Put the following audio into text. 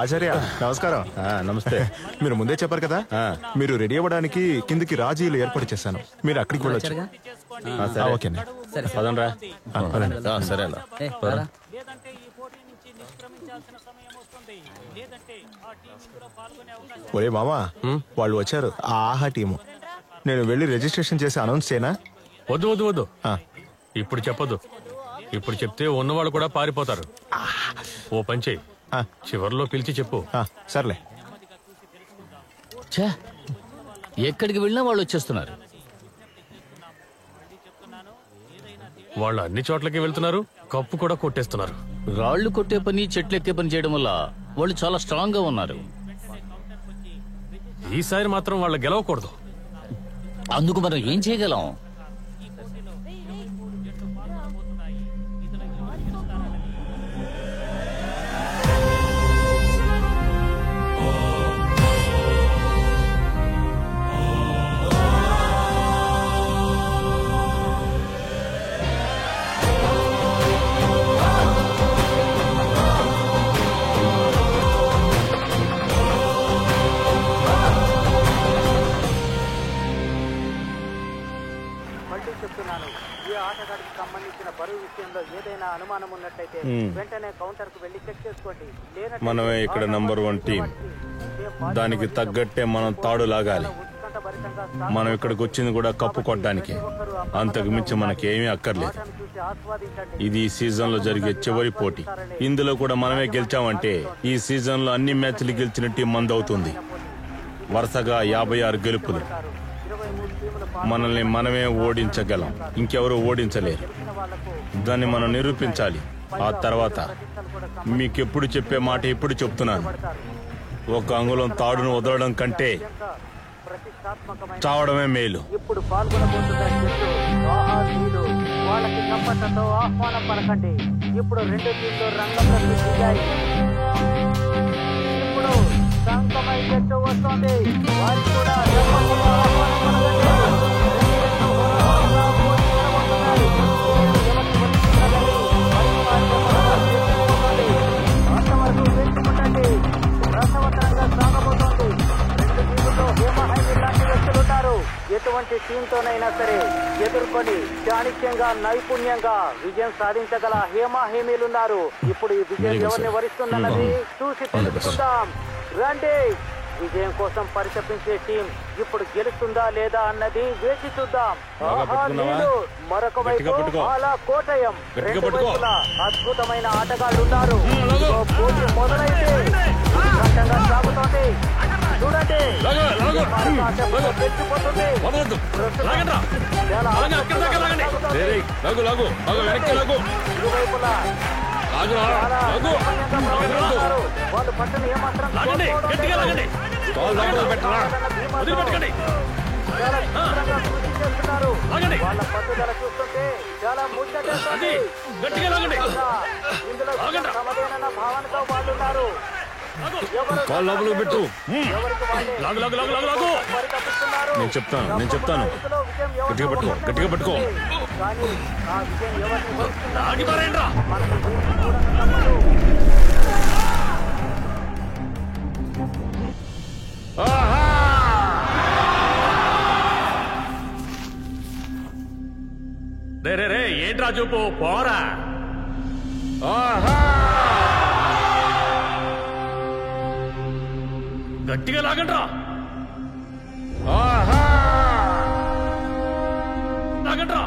ఆచార్య నమస్కారం. నమస్తే. మీరు ముందే చెప్పారు కదా, మీరు రెడీ అవ్వడానికి కిందికి రాజీలు ఏర్పాటు చేశాను, మీరు అక్కడికి వెళ్ళొచ్చు. ఓకే పదండ్రా. సరే అన్న. ఒరే మామా, వాళ్ళు వచ్చారు, ఆ ఆహా టీము. నేను వెళ్ళి రిజిస్ట్రేషన్ చేసి అనౌన్స్ చేయనా? వద్దు వద్దు వద్దు, ఇప్పుడు చెప్పొద్దు. ఇప్పుడు చెప్తే ఉన్నవాళ్ళు కూడా పారిపోతారు. ఓ పని చెయ్యి, చివర్లో పిలిచి చెప్పు. సర్లే. ఎక్కడికి వెళ్ళినా వాళ్ళు వచ్చేస్తున్నారు. వాళ్ళు అన్ని చోట్లకి వెళ్తున్నారు, కప్పు కూడా కొట్టేస్తున్నారు. రాళ్లు కొట్టే పని, చెట్లు ఎక్కే పని చేయడం వల్ల వాళ్ళు చాలా స్ట్రాంగ్ గా ఉన్నారు. ఈసారి మాత్రం వాళ్ళు గెలవకూడదు. అందుకు మనం ఏం చేయగలం? మనమే ఇక్కడ నంబర్ 1 టీం. దానికి తగ్గట్టే మనం తాడు లాగాలి. మనం ఇక్కడికి వచ్చింది కూడా కప్పు కొట్టడానికి, అంతకు మించి మనకేమీ అక్కర్లేదు. ఇది ఈ సీజన్ లో జరిగే చివరి పోటీ. ఇందులో కూడా మనమే గెలిచామంటే ఈ సీజన్ లో అన్ని మ్యాచ్లు గెలిచిన టీం మందవుతుంది. వరుసగా 56 గెలుపులు. మనల్ని మనమే ఓడించగలం, ఇంకెవరూ ఓడించలేరు. దాన్ని మనం నిరూపించాలి. ఆ తర్వాత మీకెప్పుడు చెప్పే మాట ఇప్పుడు చెప్తున్నాను, ఒక అంగుళం తాడును వదలడం కంటే చావడమే మేలు. ఇప్పుడు పాల్గొనబోతున్న వాళ్ళకి చప్పట్లతో ఆహ్వానం పలకండి. ఇప్పుడు 2 టీంలు రంగంలోకి దిగాయి. ఇప్పుడు సంకమై జట్టు వస్తోంది, వారికి కూడా ఆహ్వానం పలకండి. అంతవరకు వేసుకుంటండి. రసవత్తరంగా సాగబోతోంది. 2 టీముల్లో హేమహైమి లాంటి వ్యక్తులున్నారు. ఎటువంటి టీంతోనైనా సరే ఎదుర్కొని చాణిక్యంగా, నైపుణ్యంగా విజయం సాధించగల హేమహేమీలున్నారు. ఇప్పుడు ఈ విజయం ఎవరిని వరిస్తుందన్నది చూసి తెలుసుకుందాం. రండి, విజయం కోసం పరితపించే టీం ఇప్పుడు గెలుస్తుందా లేదా అన్నది వేచి చూద్దాం. మరొక వైపు అలా కోటయం. 2 వైపులా అద్భుతమైన ఆటగాళ్లు ఉన్నారు. పోటీ మొదలైతే ఉత్కంఠంగా సాగుతోంది. చూడండి, గెలిచిపోతుంది. ఇరువైపులా వాళ్ళు పట్టణ ఏమాత్రం చేస్తున్నారు. వాళ్ళ పట్టుదల చూస్తుంటే చాలా ముచ్చటేస్తుంది. ఇందులో సమదేనన్న భావనతో వాళ్ళు ఉన్నారు. నేను చెప్తాను గట్టిగా పట్టుకో. కానీ ఆ విజయం ఎవరిని రే ఏంట్రా చూపు, పోరా. గట్టిగా లాగండ్రా. లాగండ్రా.